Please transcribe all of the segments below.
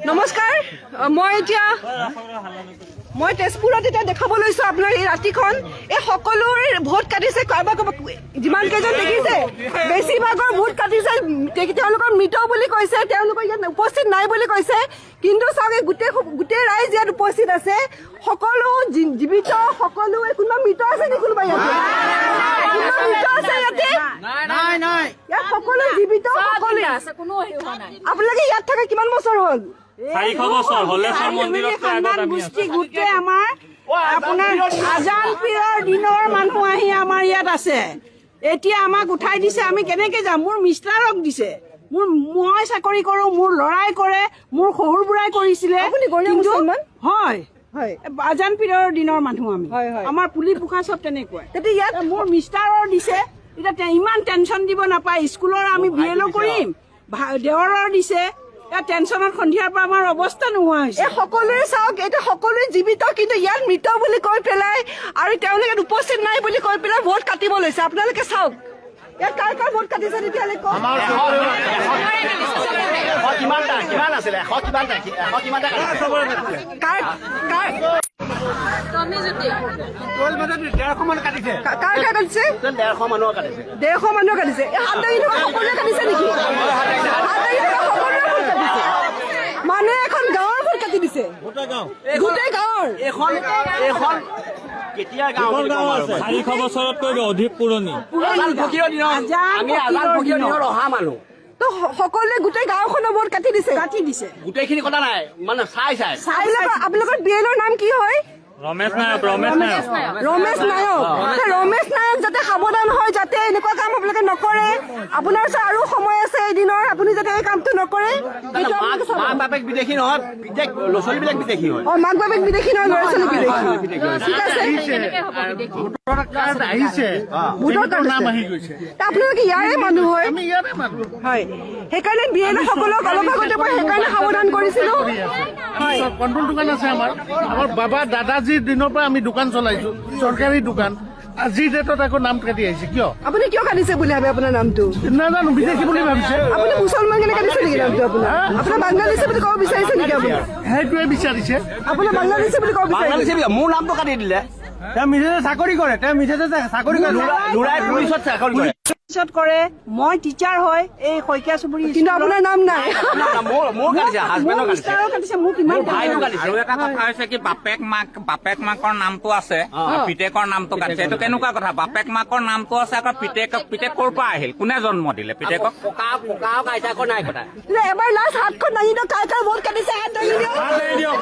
নমস্কাৰ মই তেজপুৰত এতিয়া দেখাব লৈছো আপোনাৰ এই ৰাতিখন এই সকলোৰে ভোট কাটিছে যিমান কেইজন দেখিছে বেছিভাগৰ ভোট কাটিছে তেওঁলোকৰ মৃত বুলি কৈছে তেওঁলোকৰ ইয়াত উপস্থিত নাই বুলি কৈছে কিন্তু চাওক গোটেই ৰাইজ ইয়াত উপস্থিত আছে সকলো জীৱিত সকলো কোনোবা মৃত আছে নেকি কোনোবা ইয়াতে মৃত আছে ইয়াতে নাই ইয়াত সকলো জীৱিত সকলো আছে কোনো হোৱা নাই আপোনালোকে ইয়াত থকা কিমান বছৰ হ'ল 400 বছৰ হলেশ্বৰ মন্দিৰত গোষ্ঠী গোটেই আমাৰ আপোনাৰ আজান পীৰৰ দিনৰ মানুহ আহি আমাৰ ইয়াত আছে এতিয়া আমাক উঠাই দিছে আমি কেনেকে যাম মোৰ মিষ্টাৰক দিছে মই চাকৰি কৰো মোৰ লৰাই কৰে মোৰ শহুৰ বুঢ়াই কৰিছিলে হয় আজান পীৰৰ দিনৰ মানুহ আমি আমাৰ পুলি পোখা চব তেনেকুৱা ইয়াত মোৰ মিষ্টাৰৰ দিছে এতিয়া ইমান টেনচন দিব নাপায় স্কুলৰ আমি বিএলও কৰিম দেৱৰৰ দিছে টেনচনত সন্ধিয়াৰ পৰা আমাৰ অৱস্থা নোহোৱা হৈছে সকলোৰে চাওক এতিয়া সকলোৱে জীৱিত কিন্তু ইয়াত মৃত বুলি কৈ পেলাই আৰু তেওঁলোকে উপস্থিত নাই বুলি কৈ পেলাই ভোট কাটিব লৈছে আপোনালোকে চাওক ইয়াত কাৰ কাৰ ভোট কাটিছে তেতিয়াহ'লে মানে এখন গাঁৱৰ ভোট কাটি দিছে গোটেই গাঁৱৰ 400 বছৰতকৈ অধিক পুৰণি অহা মানুহ সকলোৱে গোটেই গাঁওখনৰ ভোট কাটি দিছে গোটেইখিনি কথা নাই মানে আপোনালোকৰ বিএলৰ নাম কি হয় ৰমেশ নায়ক যাতে সাৱধান হয় যাতে এনেকুৱা কাম আপোনালোকে নকৰে আপোনাৰ ওচৰত আৰু সময় আছে এদিনৰ আপুনি যাতে এই কামটো নকৰে মাক বাপেক বিদেশী নহয় ল'ৰা ছোৱালীবিলাক বিদেশী হয় মাক বাপেক বিদেশী নহয় ল'ৰা ছোৱালী বিদেশী ঠিক আছে আপোনালোকে ইয়াৰে মানুহ হয় সেইকাৰণে বিএলঅ সকলক অলপ আগতে মই সেইকাৰণে সাৱধান কৰিছিলো কণ্ট্ৰল দোকান আছে আমাৰ বাবা দাদাজীৰ দিনৰ পৰা আমি দোকান চলাইছো চৰকাৰী দোকান আজিৰ ডেটত আকৌ নাম কাটি আহিছে কিয় আপুনি কিয় কাটিছে বুলি ভাবে আপোনাৰ নামটো নাজানো বিদেশী বুলি ভাবিছে আপুনি মুছলমান কেনে কাটিছে নেকি নামটো আপোনাৰ বাংলাদেশী বুলি ক'ব বিচাৰিছে নেকি আপুনি সেইটোৱে বিচাৰিছে আপোনাৰ বাংলাদেশী বুলি ক'ব বিচাৰিছে মোৰ নামটো কাটি দিলে তেওঁ মিছেছে চাকৰি কৰে ল'ৰাই পুলিচত চাকৰি কৰে কৰে মই টিচাৰ হয় এই শইকীয়া চুবুৰী কিন্তু আপোনাৰ নাম নাই মোৰ কাটিছে হাজবেণ্ডৰ কাটিছে মোক ইমান এটা কথা হৈছে কি বাপেক মাকৰ নামটো আছে পিতেকৰ নামটো কাটিছে এইটো কেনেকুৱা কথা বাপেক মাকৰ নামটো আছে আকৌ পিতেক ক'ৰ পৰা আহিল কোনে জন্ম দিলে পিতেকক ককাও আইতাকৰ নাই কটা এবাৰ লাষ্ট হাতখন দাঙি দিয়ক কাৰ কাৰ ভোট কাটিছে হাত দাঙি দিয়ক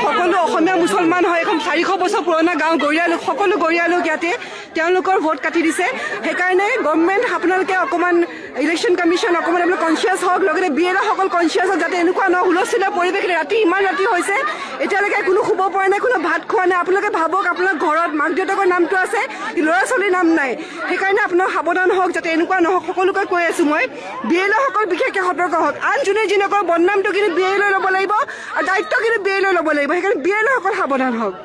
সকলো অসমীয়া মুছলমান হয় এখন 400 বছৰ পুৰণা গাঁও গৰিয়া লোক সকলো গৰিয়া লোক ইয়াতে তেওঁলোকৰ ভোট কাটি দিছে সেইকাৰণে গভৰ্ণমেণ্ট আপোনালোকে অকণমান ইলেকশ্যন কমিশ্যন অকণমান আপোনালোক কনচিয়াছ হওক লগতে বিএলঅ সকল কনচিয়াছ হওক যাতে এনেকুৱা ন হুলস্থুলীয়া পৰিৱেশ ইমান ৰাতি হৈছে এতিয়ালৈকে কোনো শুব পৰা নাই কোনো ভাত খোৱা নাই আপোনালোকে ভাবক আপোনাৰ ঘৰত মাক দেউতাকৰ নামটো আছে ল'ৰা ছোৱালীৰ নাম নাই সেইকাৰণে আপোনাক সাৱধান হওক যাতে এনেকুৱা নহওক সকলোকে কৈ আছো মই বিএলঅ সকল বিশেষকৈ সতৰ্ক হওক আন যোনে যি নকৰক বদনামটো কিন্তু বিএলঅ ল'ব লাগিব আৰু দায়িত্ব কিন্তু বিএলঅ ল'ব লাগিব সেইকাৰণে বিএলঅ সকল সাৱধান হওক